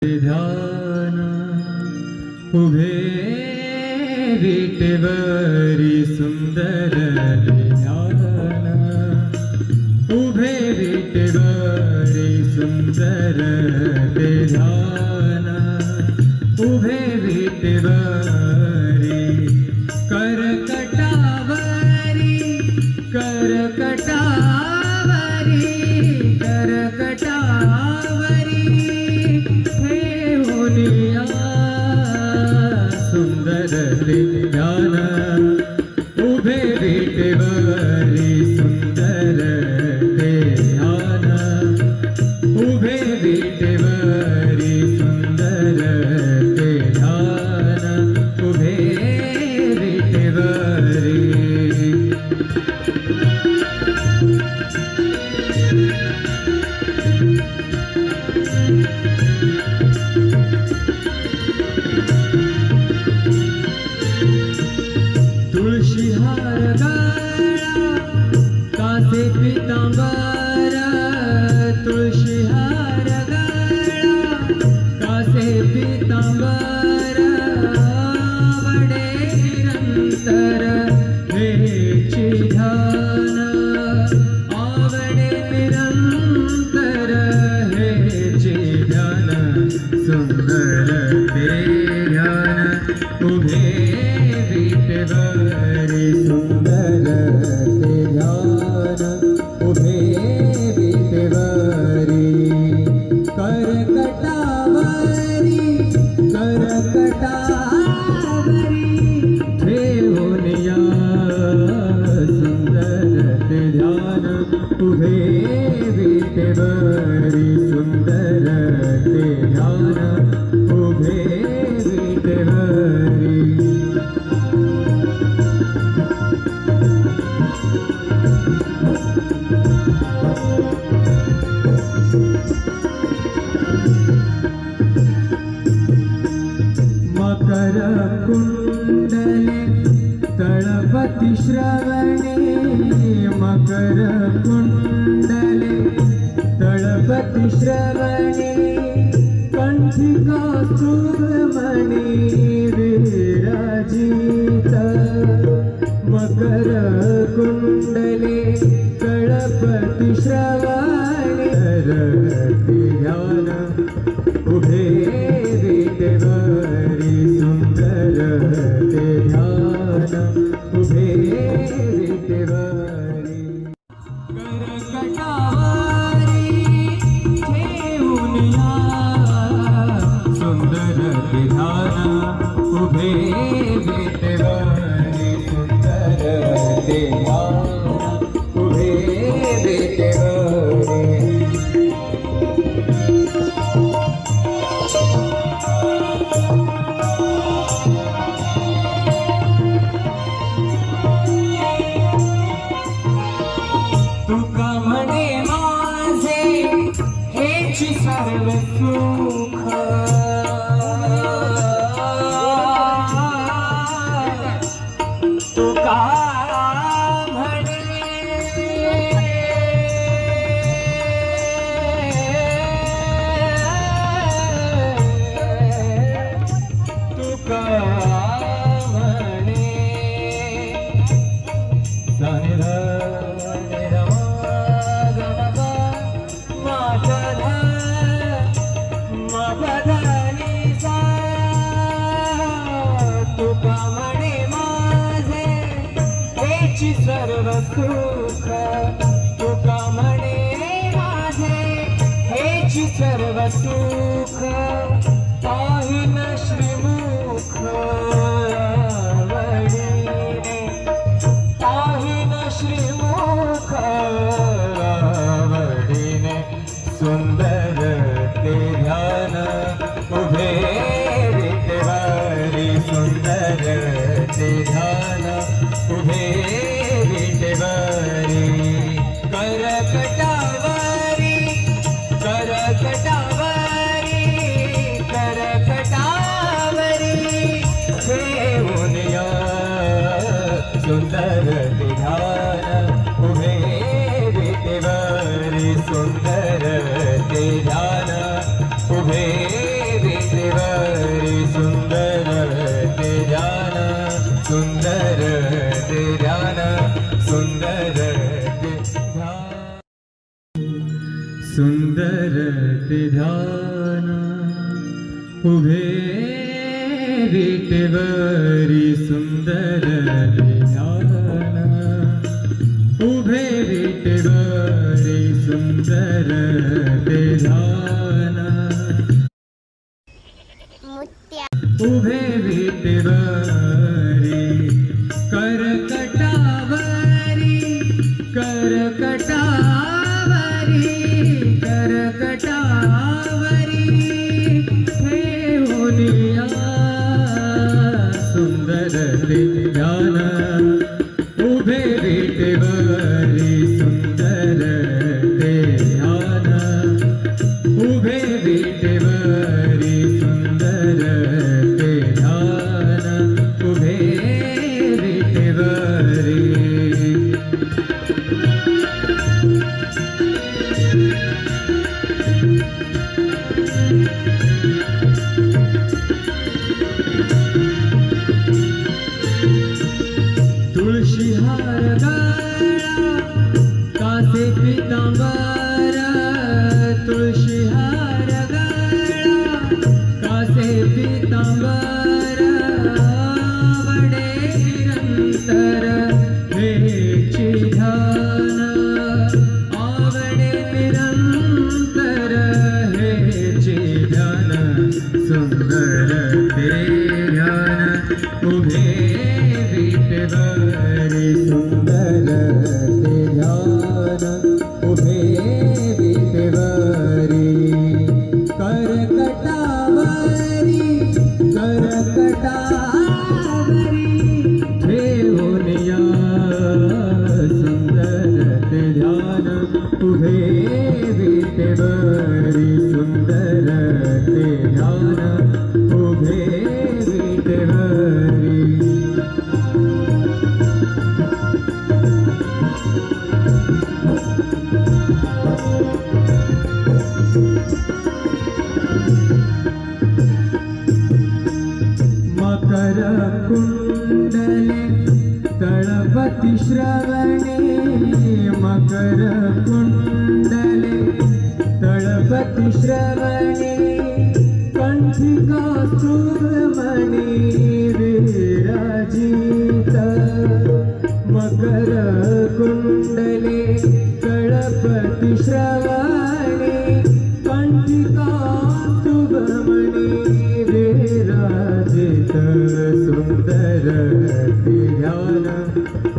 ध्यान उभे विटेवरी सुंदर ध्यान उभे विटेवरी सुंदर ध्यान उभे विटेवरी करकटावरी करकटावरी करकटावरी सुंदर ध्यान उभे विटेवरी सुंदर ध्यान उभे विटेवरी सुंदर ध्यान उभे विटेवरी तुळशी हार गळा कासे पितांबर तुळशी हार गळा कासे पितांबर आवडे निरंतर हेची ध्यान आवडे निरंतर हेची ध्यान सुंदर ते ध्यान उभे विटेवरी सुंदर ते ध्यान उभे विटेवरी करकटावरी करकटावरी ठेवून या सुंदर ते ध्यान उभे विटेवरी सुंदर ते ध्यान उभे विटेवरी मकर कुंडले तळपति श्रवणे मकर कुंडले तळपति श्रवणे कंठिका सुमणि विराजित मकर कुंडले तळपति श्रवणे ध्यान उभे विटेवरी सुंदर ते ध्यान उभे विटेवरी करकटावरी ठेवून या सुंदर ते ध्यान उभे विटेवरी सुंदर ते ध्यान उभे विटेवरी तुका म्हणे माझे हेची सर्व सुख तुका म्हणे तुका म्हणे तुका म्हणे माझे हेची सर्व सुख तुका म्हणे माझे हेची सर्व सुख पाहिन श्रीमुख आवडीने पाहिन श्रीमुख आवडीने सुंदर ते ध्यान उभे विटेवरी सुंदर ते ध्यान उभे विटेवरी करकटावरी करकटावरी करकटावरी उभे विटेवरी सुंदर ध्यान उभे विटेवरी सुंदर ध्यान उभे विटेवरी करकटावरी करकटावरी करकटावरी ठेवूनिया सुंदर ध्यान उभे विटेवरी सुंदर ध्यान उभे विटेवरी सुंदर ध्यान उभे विटेवरी तुळशी हार गळा कासे पितांबर तुळशी हार गळा कासे पितांबर आवडे निरंतर हेची ध्यान आवडे निरंतर हेची ध्यान सुंदर ते ध्यान उभे विटेवरी सुंदर ते ध्यान उभे विटेवरी करकटावरी करकटावरी ठेवूनिया सुंदर ते ध्यान उभे विटेवरी सुंदर ते ध्यान उभे विटेवरी मकर कुंडले तळपति श्रवणे मकर कुंडले तळपति श्रवणे कंठिका सुमणि विराजित मकर कुंडले तळपति श्रवणे कंठिका सुमणि विराजित सुंदर ध्यान